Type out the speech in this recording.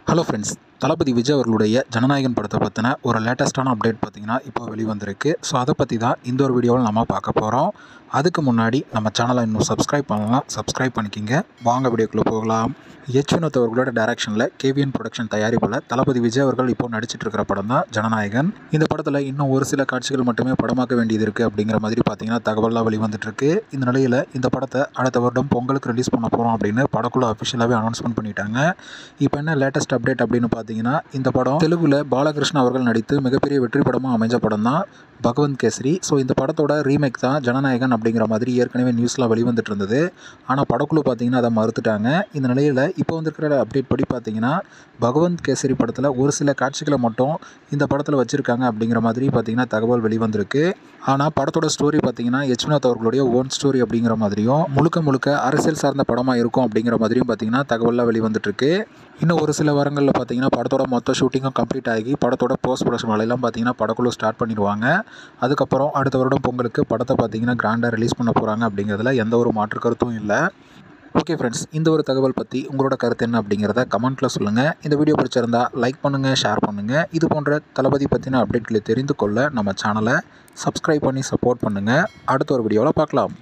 Hello friends, தளபதி விஜய் அவர்களுடைய ஜனநாயகன் படத்தை பற்றின ஒரு லேட்டஸ்ட்டான அப்டேட் பார்த்திங்கன்னா இப்போ வெளிவந்திருக்கு. ஸோ அதை பற்றி தான் இந்த ஒரு வீடியோவில் நம்ம பார்க்க போகிறோம். அதுக்கு முன்னாடி நம்ம சேனலை இன்னும் சப்ஸ்கிரைப் பண்ணலாம், சப்ஸ்கிரைப் பண்ணிக்கிங்க. வாங்க வீடியோக்குள்ளே போகலாம். எச் வினோத் அவர்களோட டைரக்ஷனில் கேவிஎன் ப்ரொடக்ஷன் தயாரிப்பில் தளபதி விஜய் அவர்கள் இப்போ நடிச்சிட்டு இருக்கிற படம் தான் ஜனநாயகன். இந்த படத்தில் இன்னும் ஒரு சில காட்சிகள் மட்டுமே படமாக்க வேண்டியது இருக்குது அப்படிங்கிற மாதிரி பார்த்திங்கன்னா தகவலாம் வெளிவந்துட்டுருக்கு. இந்த நிலையில் இந்த படத்தை அடுத்த வருடம் பொங்கலுக்கு ரிலீஸ் பண்ண போகிறோம் அப்படின்னு படக்குழு அஃபிஷியலாகவே அனௌன்ஸ்மெண்ட் பண்ணிட்டாங்க. இப்போ என்ன லேட்டஸ்ட் அப்டேட் அப்படின்னு பார்த்தீங்கன்னா, இந்த படம் தெலுங்குல பாலகிருஷ்ணா அவர்கள் நடித்து மிகப்பெரிய வெற்றி படமாக அமைஞ்ச படம் தான் பகவந்த் கேசரி. ஸோ இந்த படத்தோட ரீமேக் தான் ஜனநாயகன் அப்படிங்கிற மாதிரி ஏற்கனவே நியூஸ்லாம் வெளிவந்துட்டு இருந்தது. ஆனால் படக்குழு பார்த்தீங்கன்னா அதை மறுத்துட்டாங்க. இந்த நிலையில் இப்போ வந்திருக்கிற அப்டேட் படி பார்த்தீங்கன்னா, பகவந்த் கேசரி படத்தில் ஒரு சில காட்சிகளை மட்டும் இந்த படத்தில் வச்சுருக்காங்க அப்படிங்கிற மாதிரி பார்த்தீங்கன்னா தகவல் வெளிவந்திருக்கு. ஆனால் படத்தோட ஸ்டோரி பார்த்தீங்கன்னா எச் வினோத் அவர்களுடைய ஓன் ஸ்டோரி அப்படிங்கிற மாதிரியும் முழுக்க அரசியல் சார்ந்த படமாக இருக்கும் அப்படிங்கிற மாதிரியும் பார்த்தீங்கன்னா தகவலாம் வெளிவந்துட்டுருக்கு. இன்னும் ஒரு சில வாரங்களில் பார்த்தீங்கன்னா படத்தோட மொத்த ஷூட்டிங்கும் கம்ப்ளீட் ஆகி படத்தோட போஸ்ட் ப்ரொடக்ஷன் வேலையெல்லாம் பார்த்தீங்கன்னா படக்குழு ஸ்டார்ட் பண்ணிடுவாங்க. அதுக்கப்புறம் அடுத்த வருடம் பொங்கலுக்கு படத்தை பார்த்தீங்கன்னா கிராண்டாக ரிலீஸ் பண்ண போகிறாங்க அப்படிங்கிறதுல எந்த ஒரு மாற்று கருத்தும் இல்லை. ஓகே ஃப்ரெண்ட்ஸ், இந்த ஒரு தகவல் பற்றி உங்களோட கருத்து என்ன அப்படிங்கிறத கமெண்ட்டில் சொல்லுங்கள். இந்த வீடியோ பிடிச்சிருந்தா லைக் பண்ணுங்கள், ஷேர் பண்ணுங்கள். இது போன்ற தளபதி பற்றின அப்டேட்களை தெரிந்து கொள்ள நம்ம சேனலை சப்ஸ்கிரைப் பண்ணி சப்போர்ட் பண்ணுங்கள். அடுத்த ஒரு வீடியோவில் பார்க்கலாம்.